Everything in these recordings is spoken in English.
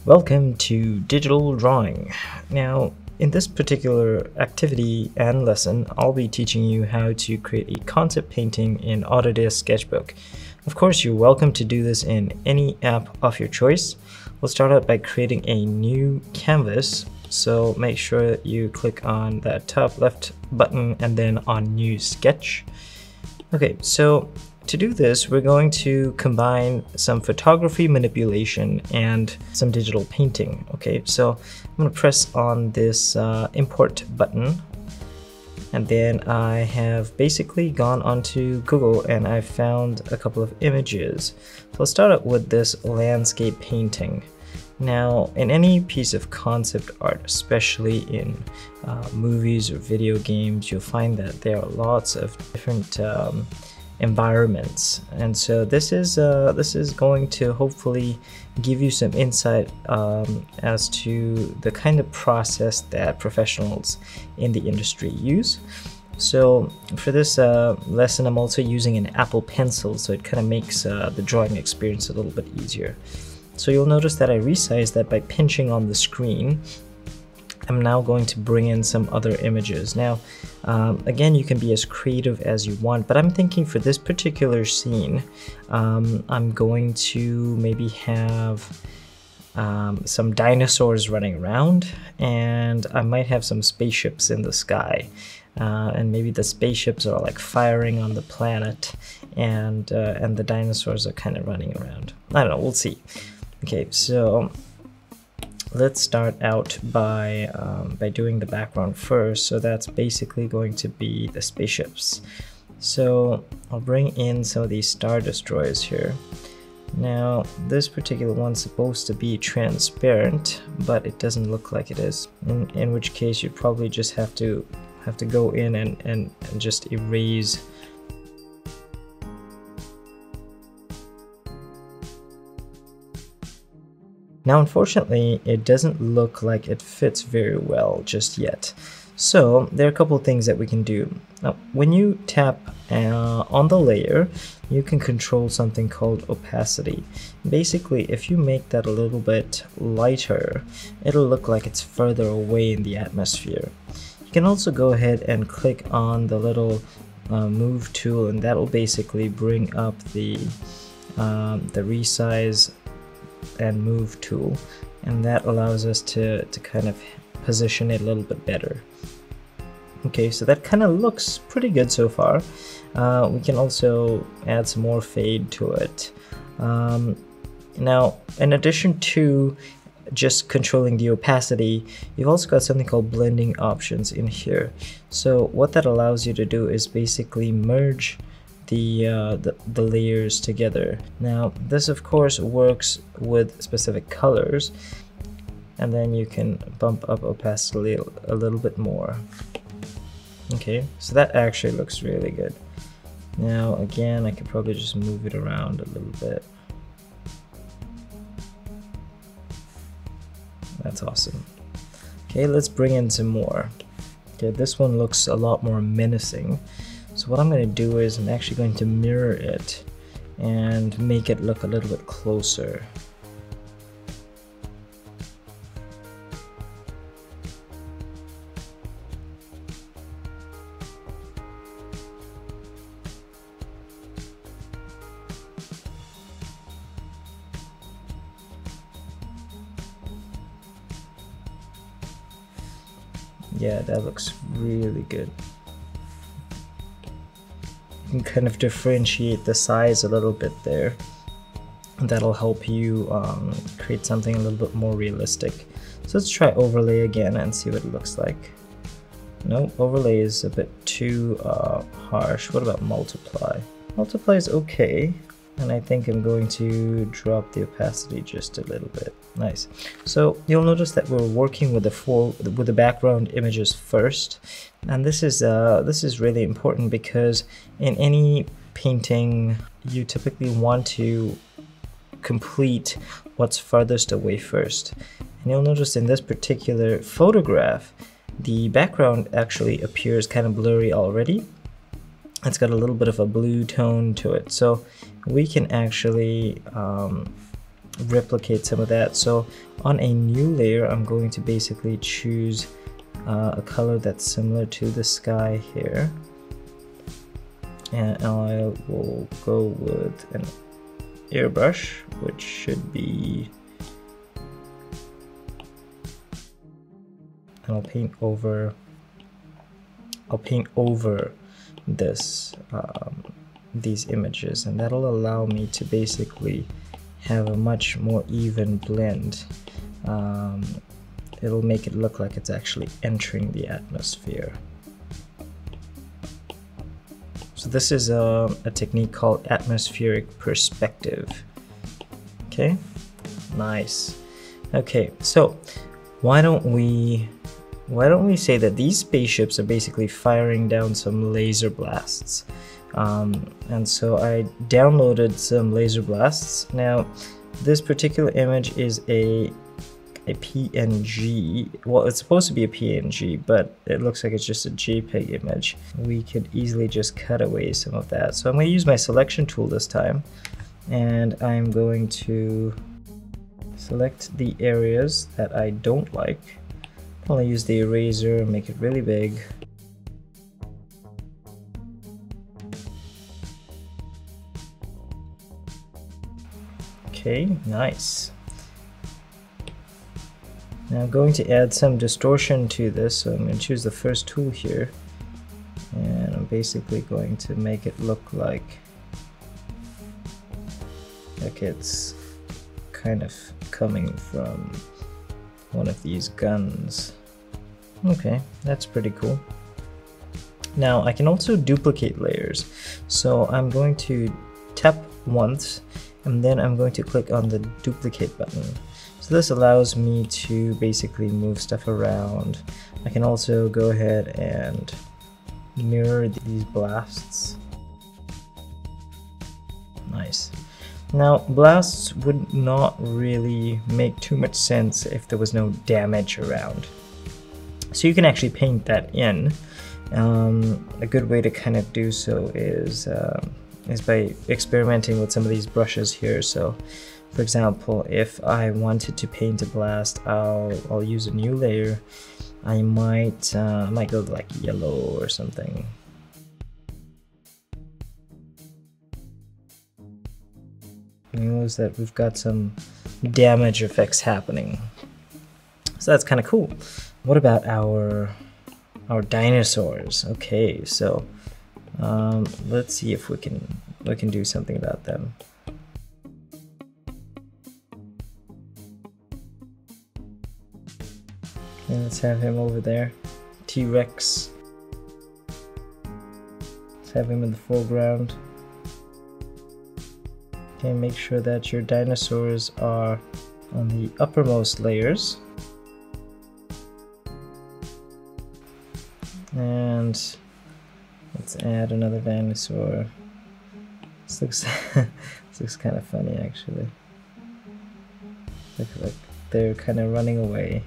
Welcome to Digital Drawing. Now, in this particular activity and lesson, I'll be teaching you how to create a concept painting in Autodesk Sketchbook. Of course, you're welcome to do this in any app of your choice. We'll start out by creating a new canvas. So make sure that you click on that top left button and then on New Sketch. Okay, so to do this, we're going to combine some photography manipulation and some digital painting. Okay, so I'm going to press on this import button, and then I have basically gone onto Google and I found a couple of images. So I'll start out with this landscape painting. Now, in any piece of concept art, especially in movies or video games, you'll find that there are lots of different environments, and so this is going to hopefully give you some insight as to the kind of process that professionals in the industry use. So for this lesson, I'm also using an Apple Pencil, so it kind of makes the drawing experience a little bit easier. So you'll notice that I resized that by pinching on the screen. I'm now going to bring in some other images. Now, again, you can be as creative as you want, but I'm thinking for this particular scene, I'm going to maybe have some dinosaurs running around, and I might have some spaceships in the sky. And maybe the spaceships are like firing on the planet, and the dinosaurs are kind of running around. I don't know, we'll see. Okay, so let's start out by doing the background first. So that's basically going to be the spaceships. So I'll bring in some of these Star Destroyers here. Now, this particular one's supposed to be transparent, but it doesn't look like it is. In which case, you probably just have to go in and just erase. Now, unfortunately, it doesn't look like it fits very well just yet. So there are a couple of things that we can do. Now, when you tap on the layer, you can control something called opacity. Basically, if you make that a little bit lighter, it'll look like it's further away in the atmosphere. You can also go ahead and click on the little move tool, and that'll basically bring up the resize and move tool, and that allows us to kind of position it a little bit better. Okay, so that kind of looks pretty good so far. We can also add some more fade to it. Now, in addition to just controlling the opacity, you've also got something called blending options in here. So what that allows you to do is basically merge the layers together. Now, this of course works with specific colors, and then you can bump up opacity a little bit more. Okay, so that actually looks really good. Now, again, I could probably just move it around a little bit. That's awesome. Okay, let's bring in some more. Okay, this one looks a lot more menacing. So what I'm going to do is I'm actually going to mirror it and make it look a little bit closer. Yeah, that looks really good. You can kind of differentiate the size a little bit there. That'll help you create something a little bit more realistic. So let's try overlay again and see what it looks like. No, overlay is a bit too harsh. What about multiply? Multiply is okay, and I think I'm going to drop the opacity just a little bit. Nice. So you'll notice that we're working with the background images first, and this is really important because in any painting you typically want to complete what's farthest away first. And you'll notice in this particular photograph, the background actually appears kind of blurry already. It's got a little bit of a blue tone to it, so we can actually replicate some of that. So on a new layer, I'm going to basically choose a color that's similar to the sky here, and I will go with an airbrush, which should be, and I'll paint over this these images, and that'll allow me to basically have a much more even blend. It'll make it look like it's actually entering the atmosphere. So this is a technique called atmospheric perspective. Okay, nice. Okay, so why don't we say that these spaceships are basically firing down some laser blasts. And so I downloaded some laser blasts. Now, this particular image is a PNG. Well, it's supposed to be a PNG, but it looks like it's just a JPEG image. We could easily just cut away some of that. So I'm going to use my selection tool this time, and I'm going to select the areas that I don't like. I'll use the eraser and make it really big. Okay, nice. Now I'm going to add some distortion to this, so I'm going to choose the first tool here, and I'm basically going to make it look like it's kind of coming from one of these guns. Okay, that's pretty cool. Now I can also duplicate layers, so I'm going to tap once, and then I'm going to click on the duplicate button. So this allows me to basically move stuff around. I can also go ahead and mirror these blasts. Nice. Now, blasts would not really make too much sense if there was no damage around. So you can actually paint that in. A good way to kind of do so is by experimenting with some of these brushes here. So, for example, if I wanted to paint a blast, I'll use a new layer. I might go like yellow or something. You notice that we've got some damage effects happening. So that's kind of cool. What about our dinosaurs? Okay, so let's see if we can do something about them. Okay, let's have him over there. T-Rex. Let's have him in the foreground. Okay, make sure that your dinosaurs are on the uppermost layers. And let's add another dinosaur. This looks kind of funny actually. Look like they're kind of running away.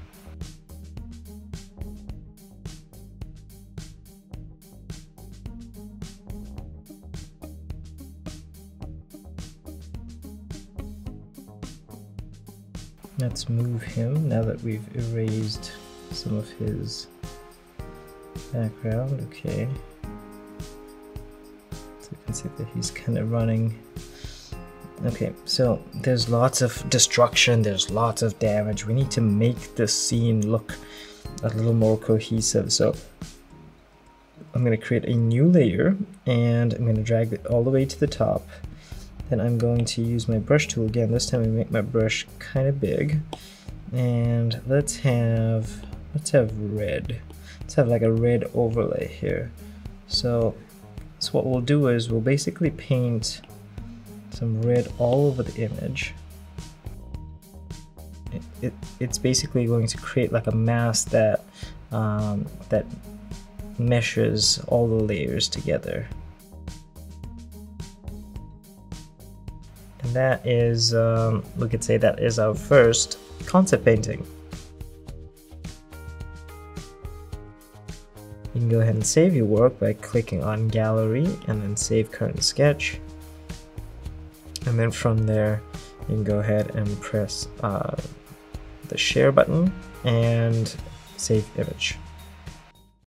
Let's move him now that we've erased some of his background. Okay, so you can see that he's kind of running. Okay, so there's lots of destruction, there's lots of damage. We need to make this scene look a little more cohesive. So I'm going to create a new layer, and I'm going to drag it all the way to the top. Then I'm going to use my brush tool again. This time I make my brush kind of big, and let's have red. Let's have like a red overlay here. So what we'll do is we'll basically paint some red all over the image. It's basically going to create like a mask that that meshes all the layers together. And that is, we could say that is our first concept painting. You can go ahead and save your work by clicking on Gallery and then Save Current Sketch. And then from there, you can go ahead and press the share button and save image.